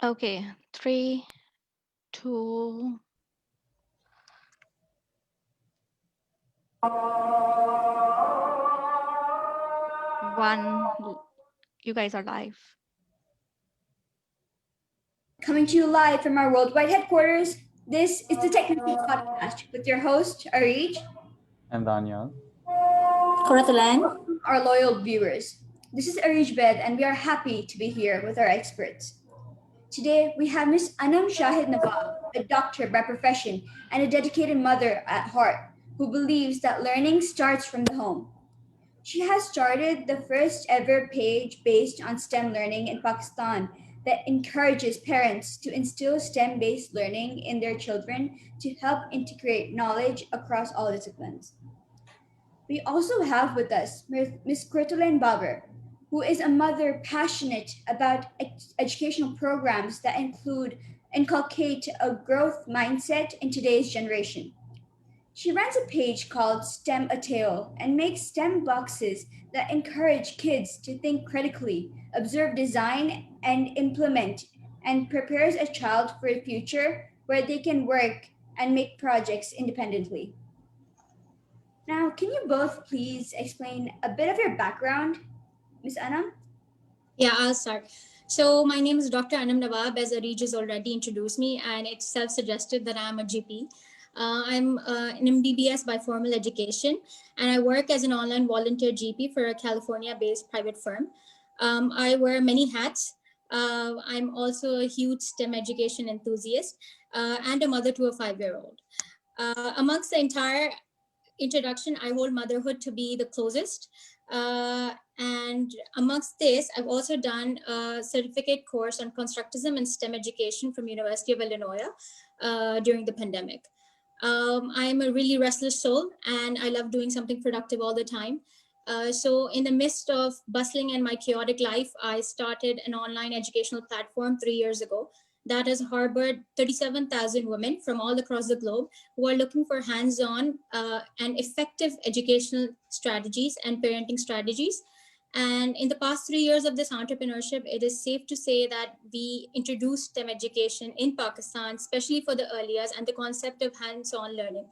Okay, 3, 2, 1. You guys are live. Coming to you live from our worldwide headquarters, this is the Technical Podcast with your host, Arij, And Daniel. Quratulain. our loyal viewers. This is Arij Bed, and we are happy to be here with our experts. Today, we have Miss Anum Shahid Nawab, a doctor by profession and a dedicated mother at heart, who believes that learning starts from the home. She has started the first ever page based on STEM learning in Pakistan that encourages parents to instill STEM based learning in their children to help integrate knowledge across all disciplines. We also have with us Ms. Quratulain Babar, who is a mother passionate about educational programs that inculcate a growth mindset in today's generation. She runs a page called STEM A Tale and makes STEM boxes that encourage kids to think critically, observe design, and implement, and prepares a child for a future where they can work and make projects independently. Now, can you both please explain a bit of your background, Miss Anna? Yeah, I'll start. So my name is Dr. Anum Nawab, as Arij has already introduced me, and it's self-suggested that I'm a GP. I'm an MBBS by formal education, and I work as an online volunteer GP for a California-based private firm. I wear many hats. I'm also a huge STEM education enthusiast and a mother to a 5-year-old. Amongst the entire introduction, I hold motherhood to be the closest. And amongst this, I've also done a certificate course on constructism and STEM education from University of Illinois during the pandemic. I'm a really restless soul, and I love doing something productive all the time. So in the midst of bustling and my chaotic life, I started an online educational platform 3 years ago that has harbored 37,000 women from all across the globe who are looking for hands-on and effective educational strategies and parenting strategies. And in the past 3 years of this entrepreneurship, it is safe to say that we introduced STEM education in Pakistan, especially for the early years, and the concept of hands-on learning.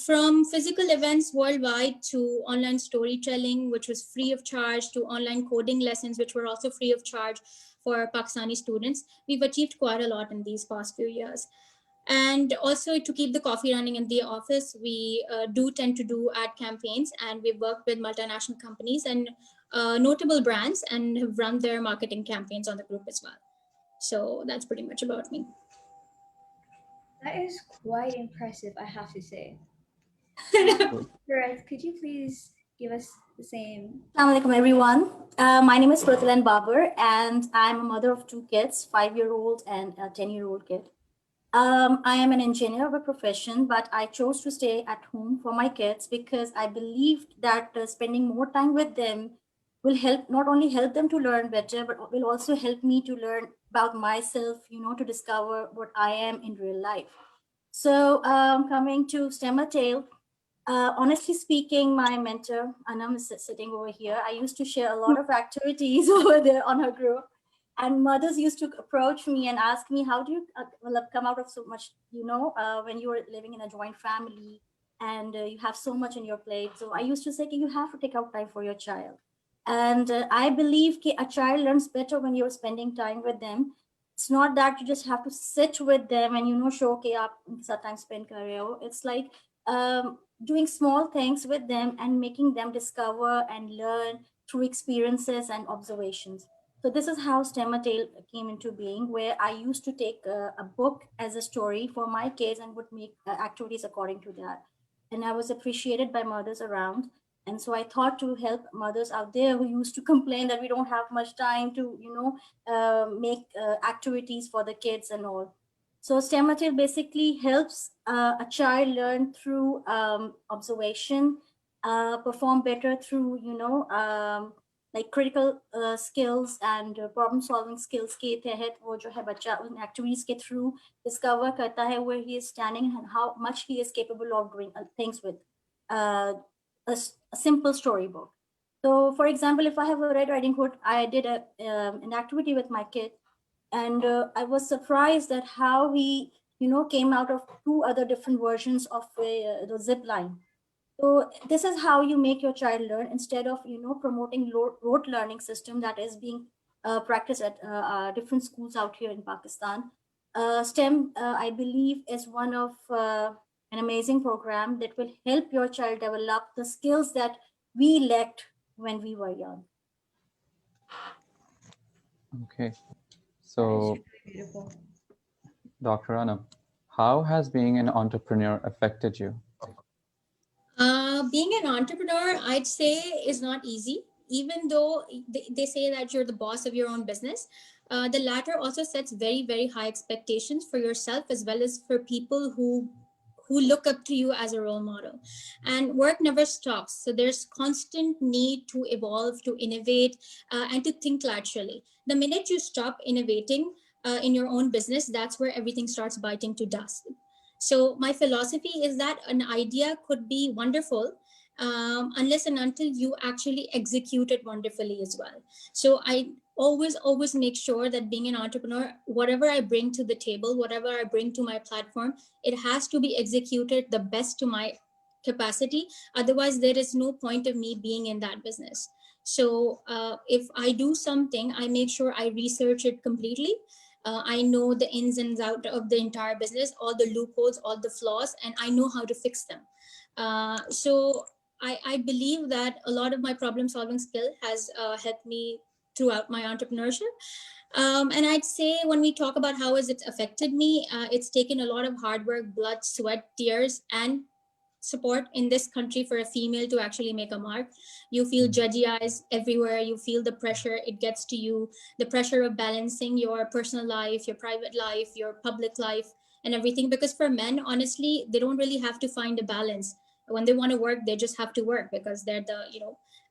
From physical events worldwide to online storytelling, which was free of charge, to online coding lessons, which were also free of charge for Pakistani students, we've achieved quite a lot in these past few years. And also to keep the coffee running in the office, we do tend to do ad campaigns, and we've worked with multinational companies and notable brands and have run their marketing campaigns on the group as well. So that's pretty much about me. That is quite impressive, I have to say. Cool. Correct. Could you please give us the same? Assalamu alaikum, everyone. My name is Quratulain Babar, and I'm a mother of 2 kids, 5-year-old and a 10-year-old kid. I am an engineer by profession, but I chose to stay at home for my kids because I believed that spending more time with them will help, not only help them to learn better, but will also help me to learn about myself, to discover what I am in real life. So coming to STEM Tale, honestly speaking, my mentor, Anam, is sitting over here. I used to share a lot of activities over there on her group. And mothers used to approach me and ask me, how do you come out of so much, when you were living in a joint family and you have so much on your plate. So I used to say, okay, you have to take out time for your child. And I believe a child learns better when you're spending time with them. It's not that you just have to sit with them and, show, okay, time spend career. It's like doing small things with them and making them discover and learn through experiences and observations. So this is how STEM Tale came into being, where I used to take a book as a story for my kids and would make activities according to that. And I was appreciated by mothers around. And so I thought to help mothers out there who used to complain that we don't have much time to, make activities for the kids and all. So STEM Tale basically helps a child learn through observation, perform better through, like critical skills and problem solving skills के तहत वो जो है बच्चा उन activities के through discover करता है where he is standing and how much he is capable of doing things with uh, a simple storybook. So for example, if I have a Red Riding Hood, I did an activity with my kid And I was surprised at how we, came out of two other different versions of the zip line. So this is how you make your child learn, instead of promoting rote learning system that is being practiced at different schools out here in Pakistan. STEM, I believe, is one of an amazing program that will help your child develop the skills that we lacked when we were young. Okay. That is So, really beautiful. Dr. Anum, how has being an entrepreneur affected you? Being an entrepreneur, I'd say, is not easy. Even though they say that you're the boss of your own business, the latter also sets very, very high expectations for yourself as well as for people who look up to you as a role model. And work never stops. So there's constant need to evolve, to innovate, and to think laterally. The minute you stop innovating in your own business, that's where everything starts biting to dust. So my philosophy is that an idea could be wonderful unless and until you actually execute it wonderfully as well. So I always make sure that being an entrepreneur, whatever I bring to the table, whatever I bring to my platform, it has to be executed the best to my capacity. Otherwise, there is no point of me being in that business. So if I do something, I make sure I research it completely. I know the ins and outs of the entire business, all the loopholes, all the flaws, and I know how to fix them. So I believe that a lot of my problem solving skill has helped me throughout my entrepreneurship. And I'd say when we talk about how has it affected me, it's taken a lot of hard work, blood, sweat, tears, and support in this country for a female to actually make a mark. You feel judgy eyes everywhere. You feel the pressure it gets to you, the pressure of balancing your personal life, your private life, your public life, and everything. Because for men, honestly, they don't really have to find a balance. When they want to work, they just have to work because they're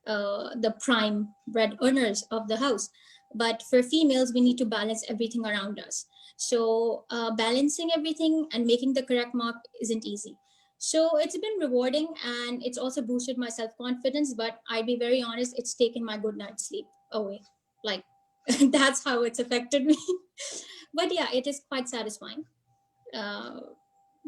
the prime bread earners of the house. But for females, we need to balance everything around us. So balancing everything and making the correct mark isn't easy. So it's been rewarding and it's also boosted my self confidence. But I'd be very honest, it's taken my good night's sleep away. Like, that's how it's affected me. But yeah, it is quite satisfying uh,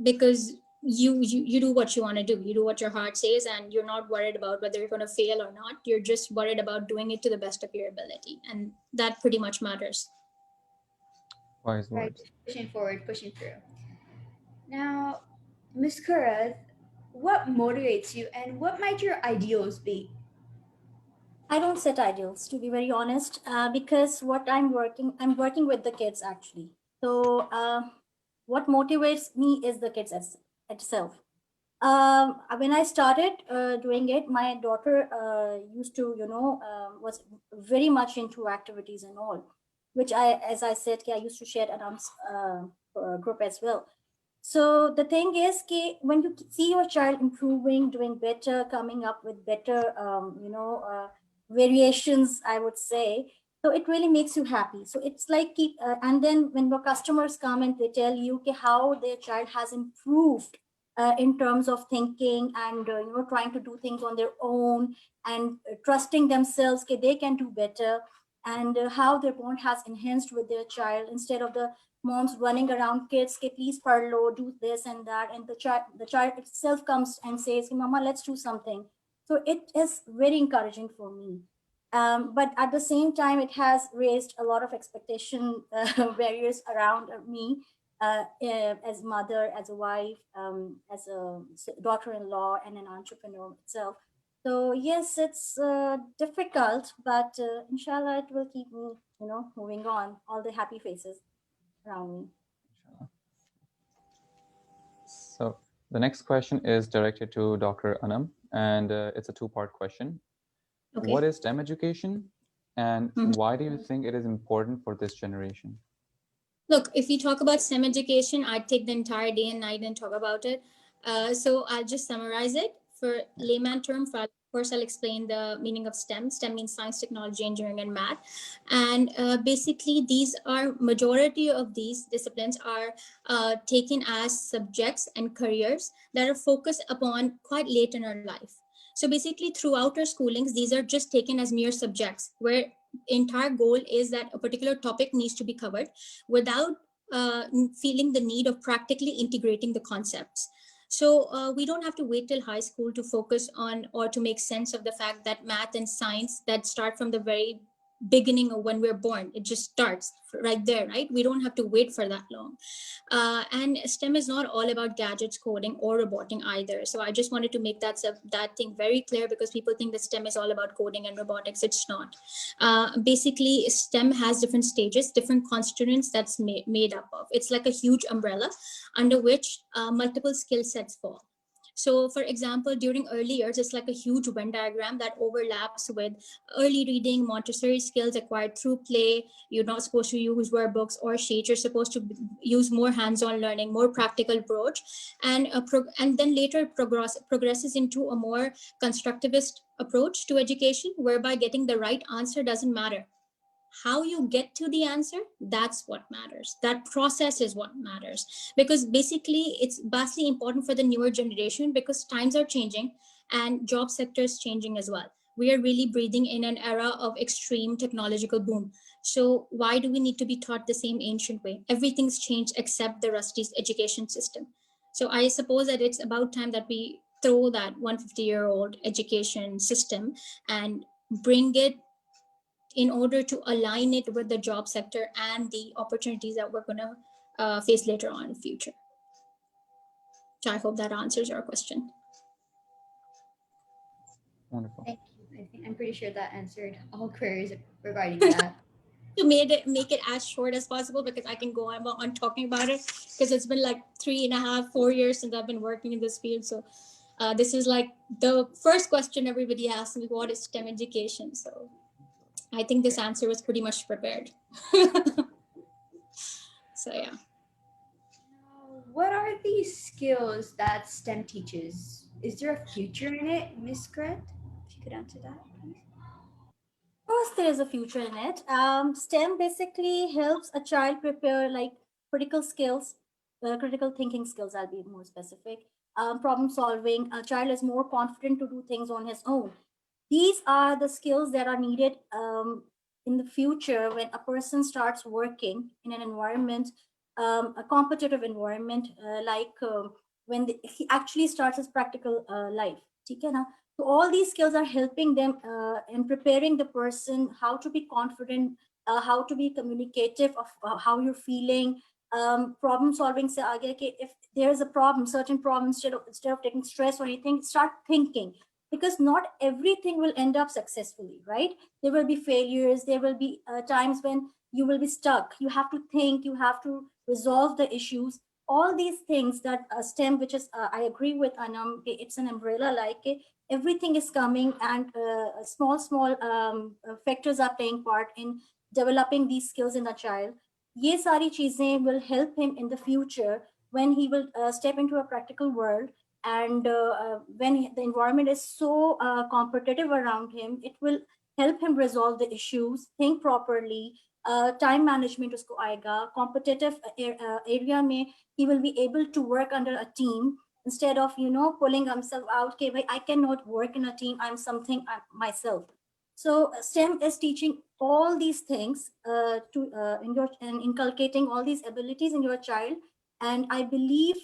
because you do what you want to do. You do what your heart says, and you're not worried about whether you're going to fail or not. You're just worried about doing it to the best of your ability. And that pretty much matters. Wise Right, words. pushing forward, pushing through. Now, Miss Kurath, what motivates you and what might your ideals be? I don't set ideals, to be very honest, because I'm working with the kids actually. So, what motivates me is the kids itself. When I started doing it, my daughter used to, was very much into activities and all, which as I said, I used to share at Anam's group as well. So the thing is, when you see your child improving, doing better, coming up with better, variations, I would say. So it really makes you happy. So it's like and then when your customers come and they tell you how their child has improved in terms of thinking and trying to do things on their own and trusting themselves, they can do better, and how their bond has enhanced with their child, instead of the moms running around kids, please parlo, do this and that, and the child itself comes and says, mama, let's do something. So it is very encouraging for me. But at the same time, it has raised a lot of expectation barriers around me, as mother, as a wife, as a daughter-in-law, and an entrepreneur itself. So yes, it's difficult, but inshallah, it will keep me, moving on. All the happy faces around me. So, the next question is directed to Dr. Anum, and it's a two-part question. Okay. What is STEM education, and why do you think it is important for this generation? Look, if we talk about STEM education, I'd take the entire day and night and talk about it. So I'll just summarize it for layman term. First, I'll explain the meaning of STEM. STEM means science, technology, engineering, and math. And basically, these are majority of these disciplines are taken as subjects and careers that are focused upon quite late in our life. So basically, throughout our schoolings, these are just taken as mere subjects where entire goal is that a particular topic needs to be covered without feeling the need of practically integrating the concepts. So we don't have to wait till high school to focus on or to make sense of the fact that math and science that start from the very beginning of when we're born, it just starts right there, right? We don't have to wait for that long. And STEM is not all about gadgets, coding, or roboting either. So I just wanted to make that thing very clear, because people think that STEM is all about coding and robotics. It's not. Basically, STEM has different stages, different constituents that's made up of. It's like a huge umbrella under which multiple skill sets fall. So, for example, during early years, it's like a huge Venn diagram that overlaps with early reading, Montessori skills acquired through play. You're not supposed to use workbooks or sheets. You're supposed to use more hands-on learning, more practical approach, and and then later progresses into a more constructivist approach to education, whereby getting the right answer doesn't matter. How you get to the answer, that's what matters. That process is what matters, because basically it's vastly important for the newer generation, because times are changing and job sectors changing as well. We are really breathing in an era of extreme technological boom. So why do we need to be taught the same ancient way? Everything's changed except the rusty education system. So I suppose that it's about time that we throw that 150-year-old education system and bring it in order to align it with the job sector and the opportunities that we're going to face later on in the future. So I hope that answers your question. Wonderful. Thank you. I'm pretty sure that answered all queries regarding that. To make it as short as possible, because I can go on talking about it, because it's been like 3.5, 4 years since I've been working in this field. So this is like the first question everybody asks me: what is STEM education? So I think this answer was pretty much prepared. So yeah. What are these skills that STEM teaches? Is there a future in it, Miss Gret? If you could answer that, please. Of course, there is a future in it. STEM basically helps a child prepare like critical skills, critical thinking skills. I'll be more specific. Problem solving. A child is more confident to do things on his own. These are the skills that are needed in the future when a person starts working in an environment, a competitive environment, when he actually starts his practical life. ठीक है ना? So all these skills are helping them in preparing the person how to be confident, how to be communicative of how you're feeling, problem solving se aage कि if there's a problem, certain problem, instead of taking stress or anything, start thinking, because not everything will end up successfully, right? There will be failures, there will be times when you will be stuck. You have to think, you have to resolve the issues. All these things that STEM, which is I agree with Anam, it's an umbrella, like everything is coming, and small factors are playing part in developing these skills in a child. Ye sari cheezein will help him in the future when he will step into a practical world, and when the environment is so competitive around him, it will help him resolve the issues, think properly. Time management usko aayega. Competitive area mein he will be able to work under a team, instead of pulling himself out. Okay, I cannot work in a team, I'm something myself. So STEM is teaching all these things to in your and inculcating all these abilities in your child. And I believe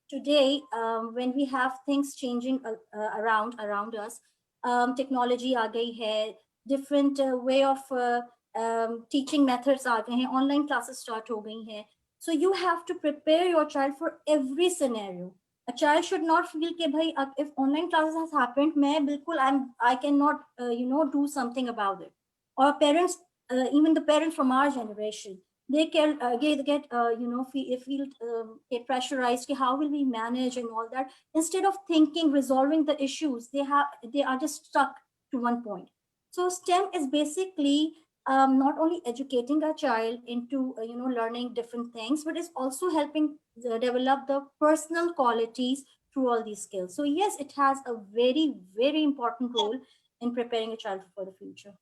today, when we have things changing around us, technology aa gayi hai, different way of teaching methods aa gaye hain, online classes start ho gayi hain. So you have to prepare your child for every scenario. A child should not feel कि भाई if online classes has happened, मैं बिल्कुल I cannot do something about it. Or parents, even the parents from our generation, they can get feel get pressurized कि how will we manage and all that. Instead of thinking, resolving the issues, they are just stuck to one point. So STEM is basically not only educating a child into learning different things, but it's also helping develop the personal qualities through all these skills. So yes, it has a very, very important role in preparing a child for the future.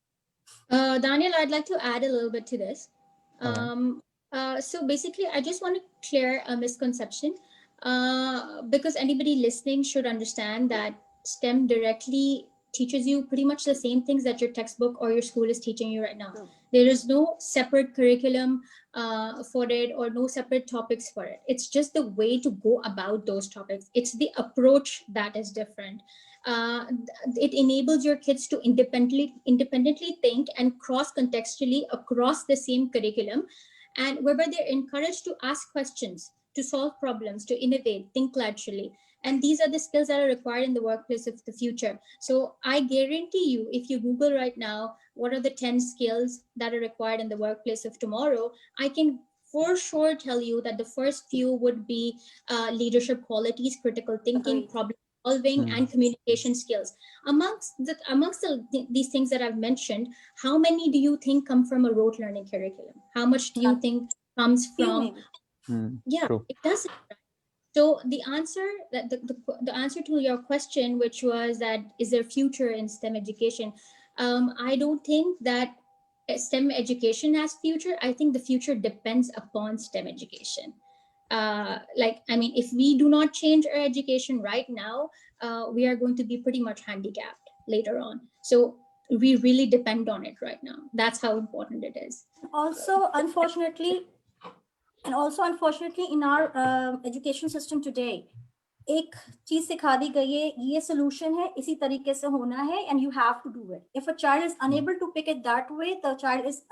Daniel, I'd like to add a little bit to this. All right. So basically, I just want to clear a misconception, because anybody listening should understand that STEM directly teaches you pretty much the same things that your textbook or your school is teaching you right now. There is no separate curriculum for it, or no separate topics for it. It's just the way to go about those topics. It's the approach that is different. It enables your kids to independently think and cross contextually across the same curriculum, and whereby they're encouraged to ask questions, to solve problems, to innovate, think laterally. And these are the skills that are required in the workplace of the future. So I guarantee you, if you Google right now, what are the 10 skills that are required in the workplace of tomorrow, I can for sure tell you that the first few would be leadership qualities, critical thinking, Agreed. problem solving, and communication skills. These things that I've mentioned, how many do you think come from a rote learning curriculum? How much do you None. think comes Few from? maybe. Yeah, True. it doesn't. So the answer that the answer to your question, which was that is there future in STEM education? I don't think that STEM education has future. I think the future depends upon STEM education. If we do not change our education right now, we are going to be pretty much handicapped later on. So we really depend on it right now. That's how important it is. Also, unfortunately, in our education system today, एक चीज सिखा दी गई है, ये solution है, इसी तरीके से होना है, and you have to do it. If a child is unable to pick it that way, the child is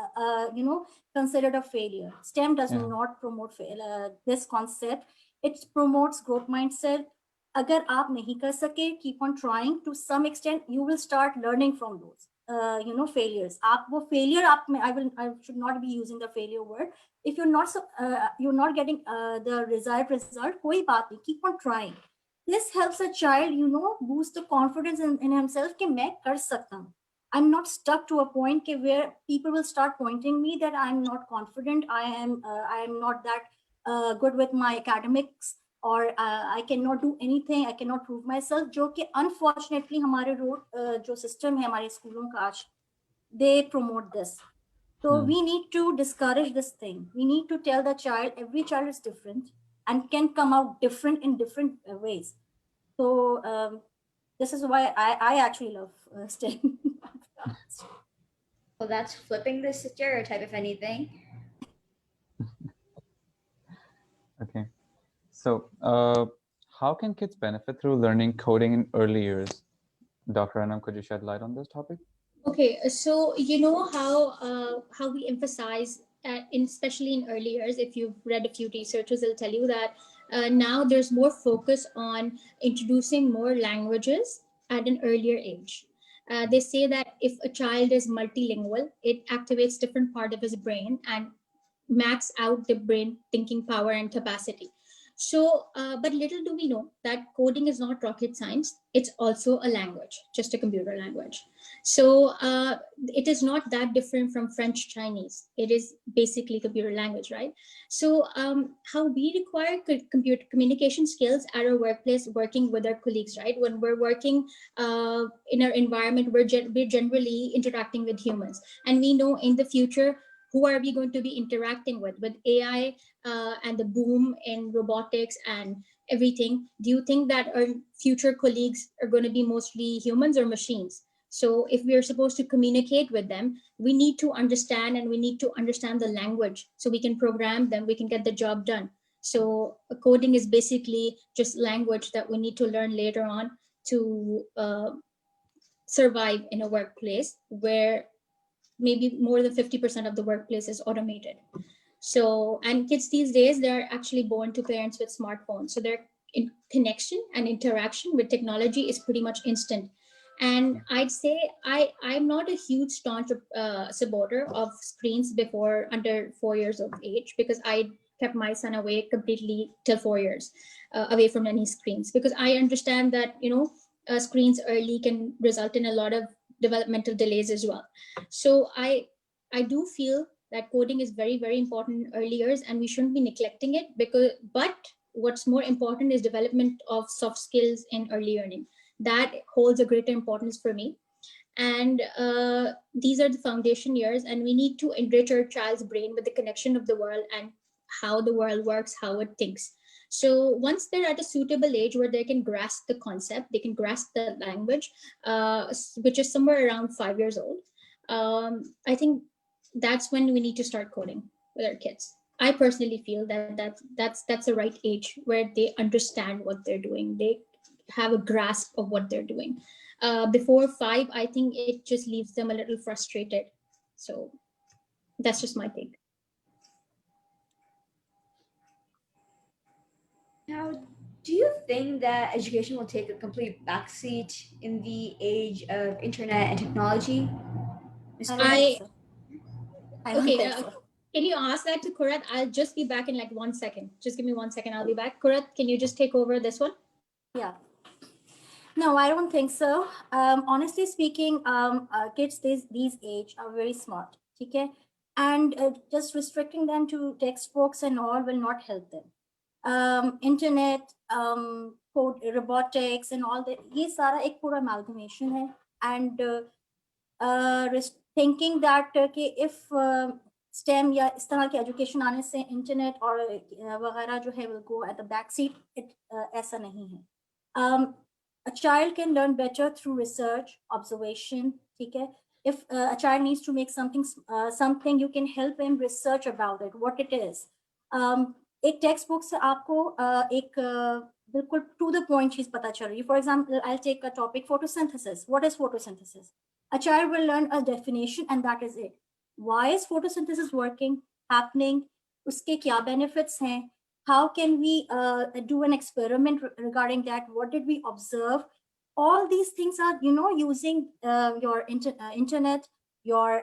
considered a failure. STEM does not promote this concept. It promotes growth mindset. अगर आप नहीं कर सके, keep on trying. To some extent, you will start learning from those failures. आप वो failure I should not be using the failure word. If you're not getting the desired result, कोई बात नहीं, keep on trying. This helps a child boost the confidence in himself कि मैं कर सकता हूँ. I'm not stuck to a point where people will start pointing me that I'm not confident, I am not that good with my academics, or I cannot do anything, I cannot prove myself, जो कि unfortunately हमारे जो system है हमारे स्कूलों का आज, they promote this. So we need to discourage this thing. We need to tell the child, every child is different and can come out different in different ways. So this is why I actually love STEM. Well, that's flipping the stereotype, if anything. Okay. So how can kids benefit through learning coding in early years? Dr. Anum, could you shed light on this topic? Okay, so you know how we emphasize, especially in early years. If you've read a few researchers, they'll tell you that now there's more focus on introducing more languages at an earlier age. They say that if a child is multilingual, it activates different part of his brain and max out the brain thinking power and capacity. So, but little do we know that coding is not rocket science. It's also a language, just a computer language. So it is not that different from French Chinese. It is basically computer language, right? So how we require computer communication skills at our workplace, working with our colleagues, right? When we're working in our environment, we're generally interacting with humans. And we know in the future, who are we going to be interacting with AI and the boom in robotics and everything? Do you think that our future colleagues are going to be mostly humans or machines? So if we are supposed to communicate with them, we need to understand, and we need to understand the language so we can program them, we can get the job done. So coding is basically just language that we need to learn later on to survive in a workplace where maybe more than 50% of the workplace is automated. So, and kids these days, they're actually born to parents with smartphones. So their connection and interaction with technology is pretty much instant. And I'd say I'm not a huge staunch supporter of screens before under 4 years of age, because I kept my son away completely till 4 years away from any screens, because I understand that, screens early can result in a lot of developmental delays as well. So I do feel that coding is very, very important in early years, and we shouldn't be neglecting it, but what's more important is development of soft skills in early learning. That holds a greater importance for me. And these are the foundation years, and we need to enrich our child's brain with the connection of the world and how the world works, how it thinks. So once they're at a suitable age where they can grasp the concept, they can grasp the language, which is somewhere around 5 years old, I think that's when we need to start coding with our kids. I personally feel that that's the right age where they understand what they're doing. They have a grasp of what they're doing. Before 5, I think it just leaves them a little frustrated. So that's just my take. Now, do you think that education will take a complete backseat in the age of internet and technology, Ms. I don't Kurat? think I so. I don't Okay. think so. Can you ask that to Kurat? I'll just be back in like 1 second. Just give me 1 second. I'll be back. Kurat, can you just take over this one? Yeah. No, I don't think so. Honestly speaking, kids these age are very smart. Okay, and just restricting them to textbooks and all will not help them. Internet, code, robotics, and all that. ये सारा एक पूरा amalgamation है. And thinking that कि if STEM या इस तरह की education आने से internet और वगैरह जो है will go at the back seat, ऐसा नहीं है. A child can learn better through research, observation. Okay, if a child needs to make something, you can help him research about it, what it is. एक text book से आपको एक बिल्कुल to the point चीज पता चल रही है. For example, I take a topic photosynthesis. What is photosynthesis? A child will learn a definition and that is it. Why is photosynthesis working, happening? उसके क्या benefits हैं? How can we do an experiment regarding that? What did we observe? All these things are, using your internet, your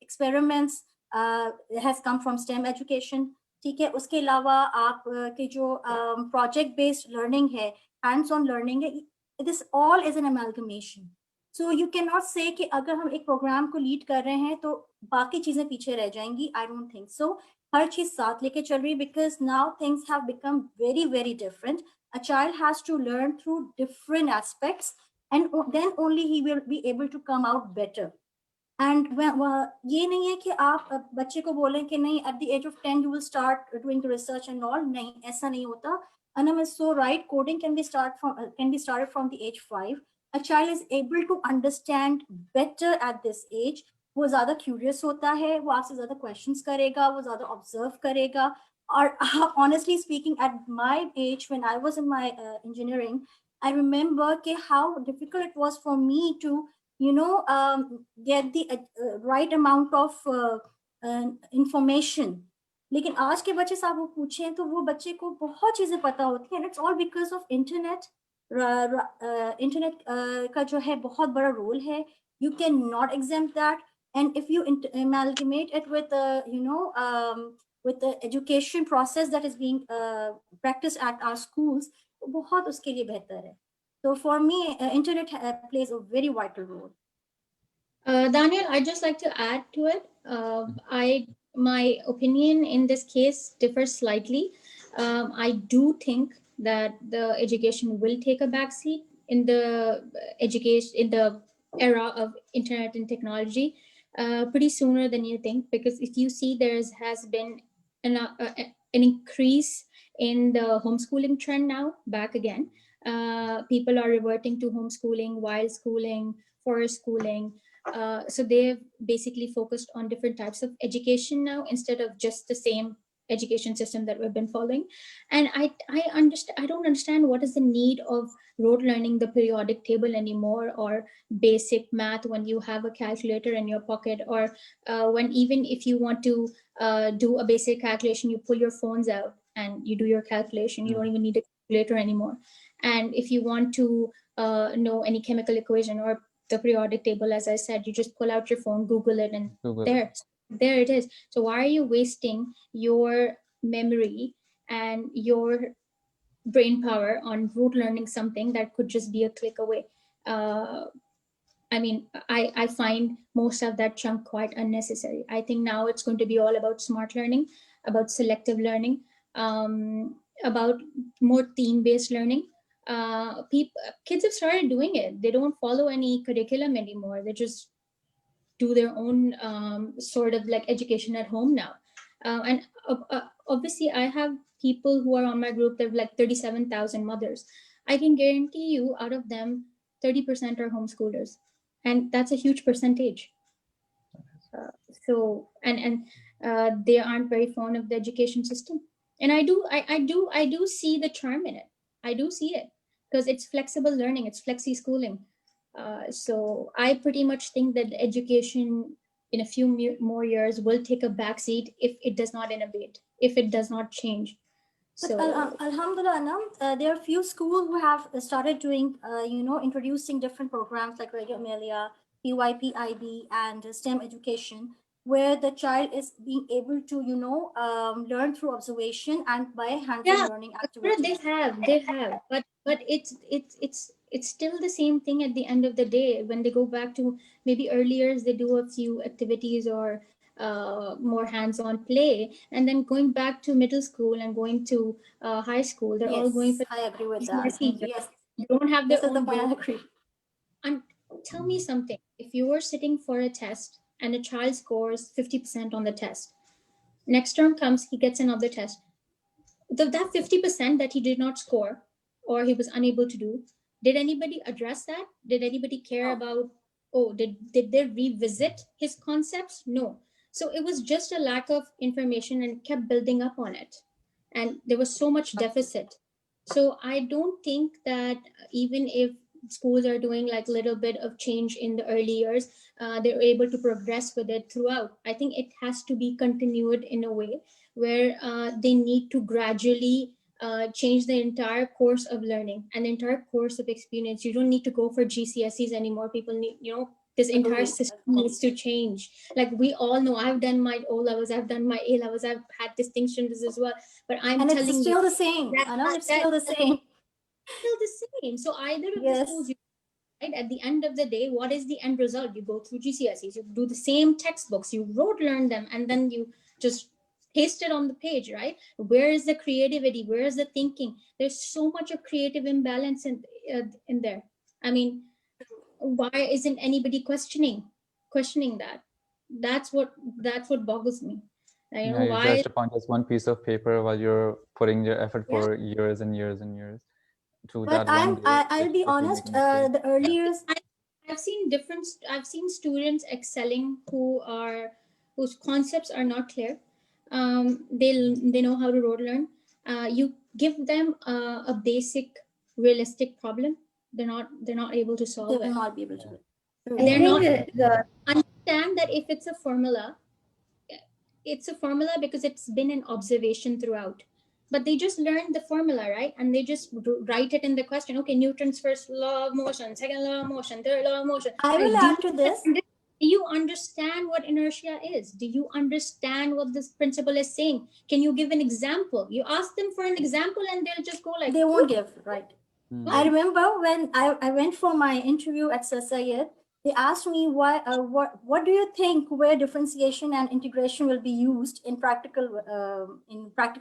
experiments has come from STEM education. ठीक है. उसके अलावा आप के जो प्रोजेक्ट बेस्ड लर्निंग है, हैंड्स ऑन लर्निंग है, this all is an amalgamation. So you can not से कि अगर हम एक प्रोग्राम को लीड कर रहे हैं तो बाकी चीजें पीछे रह जाएंगी. I don't think so. हर चीज साथ लेके चल रही, because now things have become very very different. A child has to learn through different aspects, and then only he will be able to come out better. And ये नहीं है कि आप बच्चे को बोलें कि नहीं at the age of 10 you will start doing the research and all. नहीं, ऐसा नहीं होता. Anam is so right. Coding can be started from the age 5. A child is able to understand better at this age. वो ज्यादा curious होता है, वो आपसे ज्यादा क्वेश्चंस करेगा, वो ज्यादा ऑब्जर्व करेगा. और honestly speaking, at my age when I was in my engineering, I remember how difficult it was for me to get the right amount of information. लेकिन आज के बच्चे से आप वो पूछें तो वो बच्चे को बहुत चीजें पता होती हैं. It's all because of internet. Internet का जो है बहुत बड़ा रोल है. You can not exam that. And if you amalgamate it with with the education process that is being practiced at our schools, बहुत उसके लिए बेहतर है. So for me, internet plays a very vital role. Daniel, I'd just like to add to it. My opinion in this case differs slightly. I do think that the education will take a backseat in the era of internet and technology pretty sooner than you think, because if you see has been an increase in the homeschooling trend now back again. People are reverting to homeschooling, while schooling, for schooling. So they've basically focused on different types of education now instead of just the same education system that we've been following. And I don't understand what is the need of rote learning the periodic table anymore, or basic math when you have a calculator in your pocket, or when even if you want to do a basic calculation, you pull your phones out and you do your calculation. You don't even need a calculator anymore. And if you want to know any chemical equation or the periodic table, as I said, you just pull out your phone, Google it, and there it is. So why are you wasting your memory and your brain power on rote learning something that could just be a click away? I mean, I find most of that chunk quite unnecessary. I think now it's going to be all about smart learning, about selective learning, about more theme-based learning. Kids have started doing it. They don't follow any curriculum anymore. They just do their own sort of like education at home now. And obviously, I have people who are on my group that have like 37,000 mothers. I can guarantee you, out of them, 30% are homeschoolers, and that's a huge percentage. So they aren't very fond of the education system, and I do see the charm in it. I do see it because it's flexible learning, it's flexi schooling. So I pretty much think that education in a few more years will take a backseat if it does not innovate, if it does not change. But So Alhamdulillah, Anam, there are few schools who have started doing, introducing different programs like Radio Amelia, PYPIB, and STEM education, where the child is being able to, learn through observation and by hands-on yeah, learning sure, activities. they have, but it's still the same thing at the end of the day. When they go back to maybe earlier, they do a few activities or more hands-on play, and then going back to middle school and going to high school, they're all going Yes, for I agree with that. GCSE. Yes, They don't have this their is the own point brain. I agree. And tell me something: if you were sitting for a test and a child scores 50% on the test, next term comes, he gets another test, that 50% that he did not score or he was unable to do, did anybody address that? Did anybody care No. about, oh, did they revisit his concepts? No. So it was just a lack of information and kept building up on it, and there was so much deficit. So I don't think that even if schools are doing like a little bit of change in the early years, they're able to progress with it throughout. I think it has to be continued in a way where they need to gradually change the entire course of learning and the entire course of experience. You don't need to go for GCSEs anymore. People need, this entire Agree. system needs to change. Like we all know, I've done my O levels, I've done my A levels, I've had distinctions as well. But I'm And it's telling you still the same. that I know it's that still the same. still the same. So either of the Yes. schools, right, at the end of the day, what is the end result? You go through GCSEs, you do the same textbooks, you rote learn them, and then you just paste it on the page, right? Where is the creativity? Where is the thinking? There's so much of creative imbalance in there. I mean, why isn't anybody questioning that? That's what boggles me. Yeah, you're Why? judged upon just one piece of paper while you're putting your effort Yeah. for years and years and years to But that one day. I'll be If you honest, make a mistake. the earlier I've seen students excelling whose concepts are not clear. They know how to road learn. You give them a basic realistic problem, they're not able to they solve will it. not be able to do it. True. I They're think not that the understand that if it's a formula because it's been an observation throughout, but they just learned the formula, right? And they just write it in the question. Okay, Newton's first law of motion, second law of motion, third law of motion. I will Like, add to this. do you understand what inertia is? Do you understand what this principle is saying? Can you give an example? You ask them for an example and they'll just go like, They won't give, right? Hmm. I remember when I went for my interview at Sir Syed, they asked me what do you think where differentiation and integration will be used in practical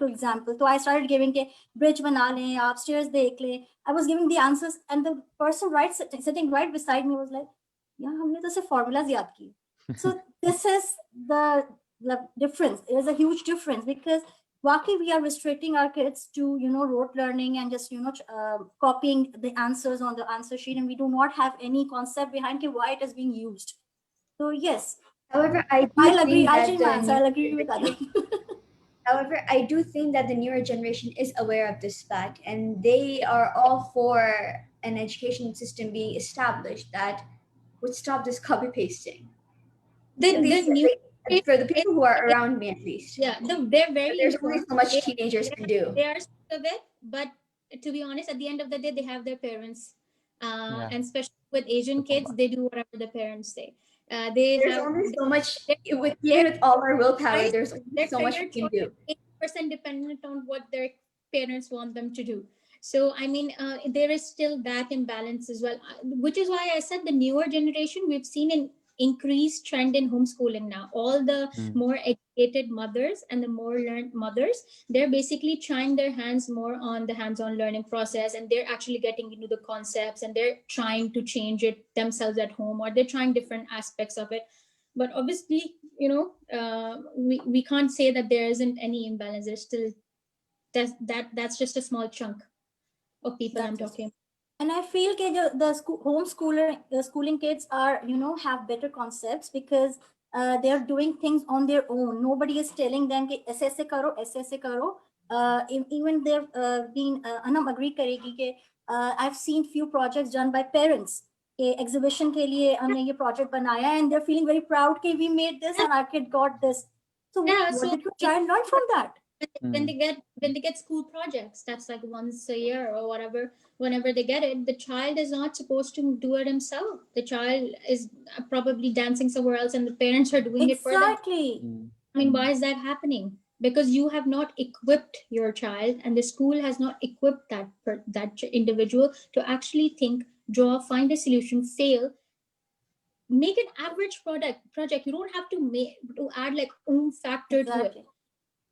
example. So I started giving के bridge बना लें, upstairs देख लें. I was giving the answers, and the person sitting right beside me was like, "Yeah, हमने तो सिर्फ formulas याद किए." So this is the difference. It is a huge difference because Waki, we are restricting our kids to, rote learning and just, copying the answers on the answer sheet. And we do not have any concept behind why it is being used. So yes, however, I do I'll agree. think I'll that change my answer. I'll agree with Adam. however, I do think that the newer generation is aware of this fact, and they are all for an education system being established that would stop this copy pasting. the At least new for the people who are around me, at least. yeah, they're very There's only informed. so much teenagers can do. They are sick of it, but to be honest, at the end of the day, they have their parents, Yeah. and especially with Asian Good kids, point. they do whatever the parents say. They There's have only so much they're- with even with all our willpower. right? There's only Their so much career we can choice do. is 80% dependent on what their parents want them to do. So I mean, there is still that imbalance as well, which is why I said the newer generation, we've seen an increased trend in homeschooling now. All the Hmm. more educated mothers and the more learned mothers, they're basically trying their hands more on the hands-on learning process, and they're actually getting into the concepts and they're trying to change it themselves at home, or they're trying different aspects of it. But obviously, we can't say that there isn't any imbalance. There's still that's just a small chunk of people I'm talking. And I feel that the schooling kids are, have better concepts because they are doing things on their own. Nobody is telling them कि ऐसे ऐसे करो, ऐसे ऐसे करो. Even they've been, Anam agree करेगी कि I've seen few projects done by parents. कि exhibition के लिए हमने ये project बनाया and they're feeling very proud कि we made this and our kid got this. So what did your child learn from that? When they get school projects, that's like once a year or whatever, whenever they get it, the child is not supposed to do it himself. The child is probably dancing somewhere else and the parents are doing it for them. Exactly. I mean, why is that happening? Because you have not equipped your child and the school has not equipped that individual to actually think, draw, find a solution, fail, make an average project. You don't have to add like factor to it.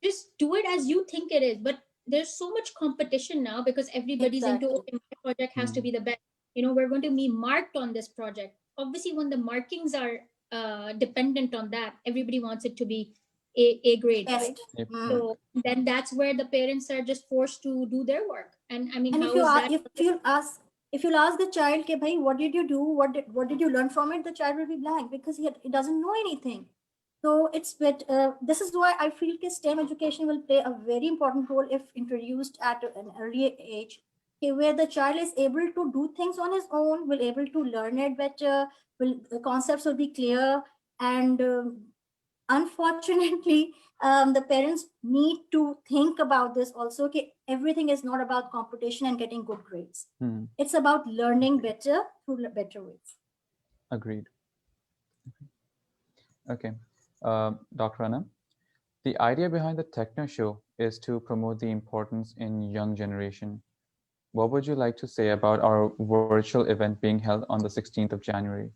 Just do it as you think it is. But there's so much competition now because everybody's into, okay, my project has to be the best. We're going to be marked on this project. Obviously, when the markings are dependent on that, everybody wants it to be a grade. Right? Yep. So then that's where the parents are just forced to do their work. And I mean, and how if you'll ask the child, "Ke bhai, what did you do? What did you learn from it?" The child will be blank because he doesn't know anything. So this is why I feel that STEM education will play a very important role if introduced at an early age, where the child is able to do things on his own, will able to learn it better, the concepts will be clear, and unfortunately, the parents need to think about this also. Okay, everything is not about competition and getting good grades. It's about learning better through better ways. Agreed. Okay. Dr. Anum, the idea behind the Techno Show is to promote the importance in young generation. What would you like to say about our virtual event being held on the 16th of January?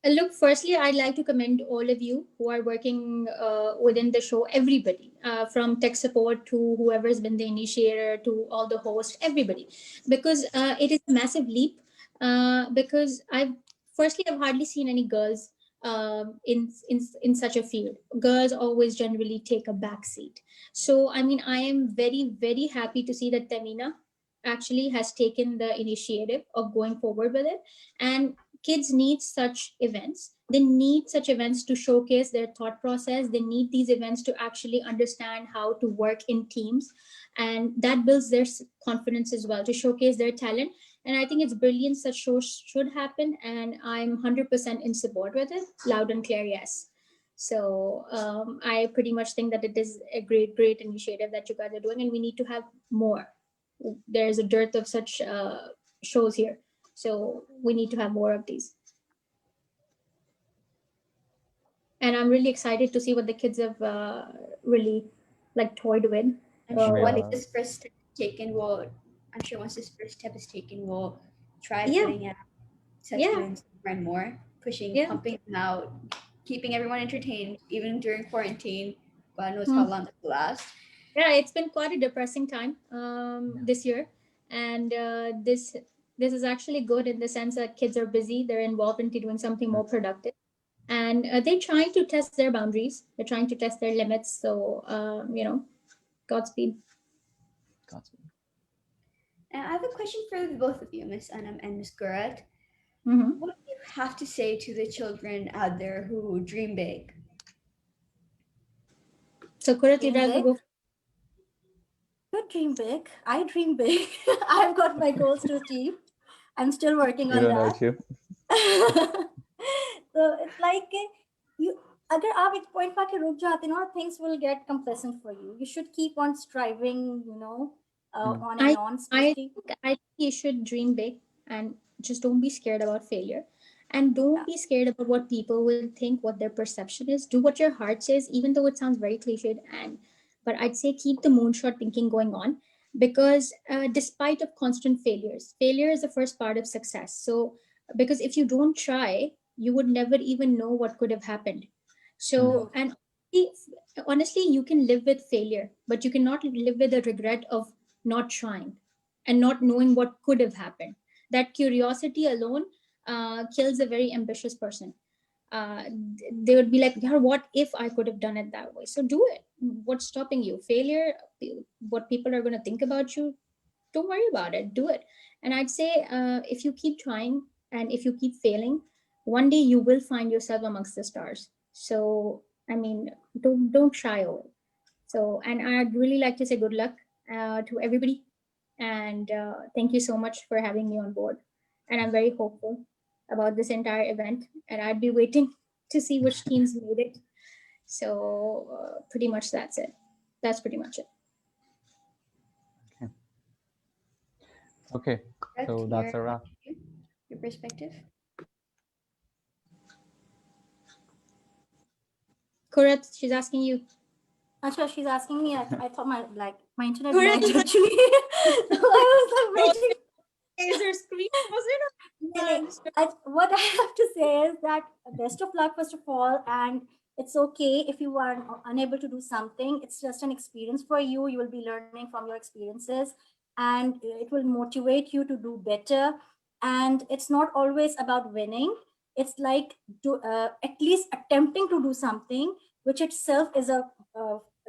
Look, firstly, I'd like to commend all of you who are working within the show, everybody, from tech support to whoever's been the initiator to all the hosts, everybody, because it is a massive leap. Because I've hardly seen any girls in such a field. Girls always generally take a back seat. So, I mean, I am very, very happy to see that Tamina actually has taken the initiative of going forward with it. And kids need such events. They need such events to showcase their thought process. They need these events to actually understand how to work in teams. And that builds their confidence as well, to showcase their talent. And I think it's brilliant. Such shows should happen. And I'm 100% in support with it. Loud and clear, yes. So I pretty much think that it is a great, great initiative that you guys are doing. And we need to have more. There's a dearth of such shows here. So we need to have more of these. And I'm really excited to see what the kids have really toyed with. I'm sure once this first step is taken, we'll try putting out such events more and more, pumping them out, keeping everyone entertained, even during quarantine. God knows how long it will last. Yeah, it's been quite a depressing time this year. And this is actually good in the sense that kids are busy, they're involved into doing something more productive. And they're trying to test their boundaries. They're trying to test their limits. So, Godspeed. Godspeed. And I have a question for the both of you, Miss Anum and Miss Gurat. What do you have to say to the children out there who dream big? So, Gurat, you'd rather go. You dream big. I dream big. I've got my goals to achieve. I'm still working on that. You. So it's like you. अगर आप एक point पे आके रुक जाते ना, things will get complacent for you. You should keep on striving, on and on. I think you should dream big and just don't be scared about failure. And don't be scared about what people will think, what their perception is. Do what your heart says, even though it sounds very cliched. But I'd say keep the moonshot thinking going on, because despite of constant failure is the first part of success. So because if you don't try, you would never even know what could have happened. So and honestly, you can live with failure, but you cannot live with the regret of not trying and not knowing what could have happened. That curiosity alone kills a very ambitious person. they would be like, yeah, what if I could have done it that way? So do it. What's stopping you? Failure, what people are going to think about you, don't worry about it, do it. And I'd say, if you keep trying and if you keep failing, one day you will find yourself amongst the stars. So I mean, don't shy away. So, and I'd really like to say good luck to everybody, and thank you so much for having me on board. And I'm very hopeful about this entire event, and I'd be waiting to see which teams made it. So pretty much that's it. That's pretty much it. Okay, so that's a wrap. Your perspective. Kurat, she's asking you. Actually, she's asking me. I thought my internet Correct. lagged actually. So I was like waiting. Is her screen was What I have to say is that best of luck, first of all, and it's okay if you are unable to do something. It's just an experience for you. You will be learning from your experiences, and it will motivate you to do better. And it's not always about winning. It's like at least attempting to do something, which itself is a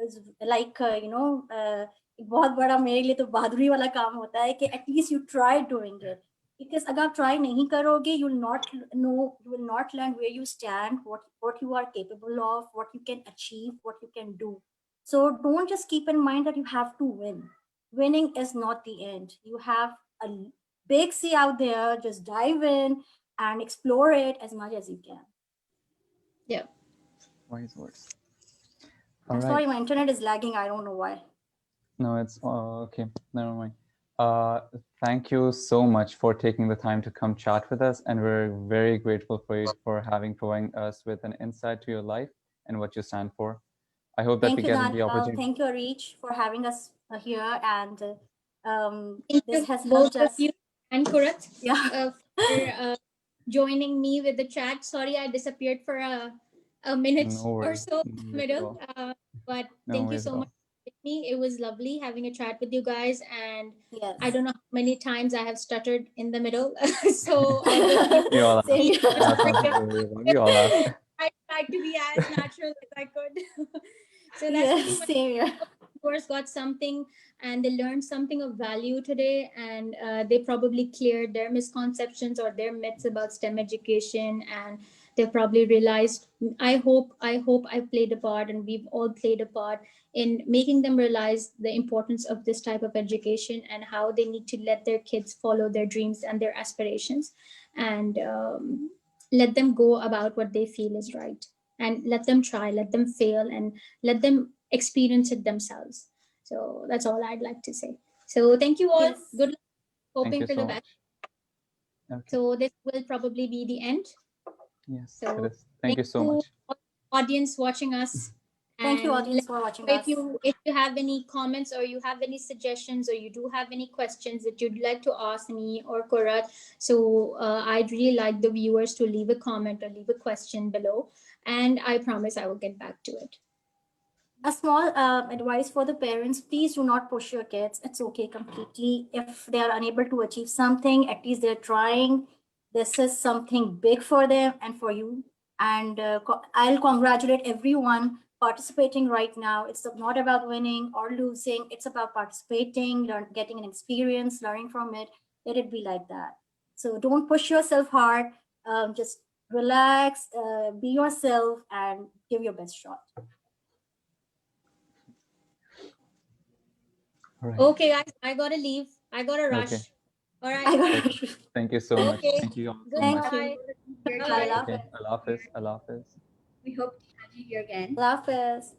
is like एक बहुत बड़ा मेरे लिए तो बहादुरी वाला काम होता है कि at least you try doing it. Because अगर आप try नहीं करोगे, you will not know, you will not learn where you stand, what you are capable of, what you can achieve, what you can do. So don't just keep in mind that you have to win. Winning is not the end. You have a big sea out there. Just dive in and explore it as much as you can. Yeah. Wise words. I'm sorry, my internet is lagging. I don't know why. No, it's okay. Never mind. Thank you so much for taking the time to come chat with us, and we're very grateful for you for providing us with an insight to your life and what you stand for. I hope that we get the opportunity. Thank you, Reach, for having us here, and this has both helped of us. You and Kurat, yeah, for joining me with the chat. Sorry, I disappeared for a minute or so in the middle, but thank you so much for me. It was lovely having a chat with you guys, and yes. I don't know how many times I have stuttered in the middle. So I hope we all you we all have. I tried to be as natural as I could. So that's pretty much same here. course got something, and they learned something of value today, and they probably cleared their misconceptions or their myths about STEM education, and they probably realized, I played a part, and we've all played a part in making them realize the importance of this type of education and how they need to let their kids follow their dreams and their aspirations, and let them go about what they feel is right, and let them try, let them fail, and let them experience it themselves. So that's all I'd like to say. So thank you all. Yes. Good luck. Hoping for so the best. Okay. So this will probably be the end. Yes, so it is. Thank you so much. Audience watching us. Thank you, audience, for watching us. If you have any comments, or you have any suggestions, or you do have any questions that you'd like to ask me or Kurat, so I'd really like the viewers to leave a comment or leave a question below, and I promise I will get back to it. A small advice for the parents: please do not push your kids. It's okay completely. If they are unable to achieve something, at least they're trying. This is something big for them and for you. And I'll congratulate everyone participating right now. It's not about winning or losing. It's about participating, getting an experience, learning from it. Let it be like that. So don't push yourself hard. Just relax, be yourself, and give your best shot. Right. Okay, guys, I gotta leave. I gotta rush. Okay. All right. Thank you so much. Thank you all so Goodbye. much. Bye. Okay. Allah Hafiz. Allah Hafiz. We hope to have you here again. Allah Hafiz.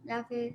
Allah Hafiz.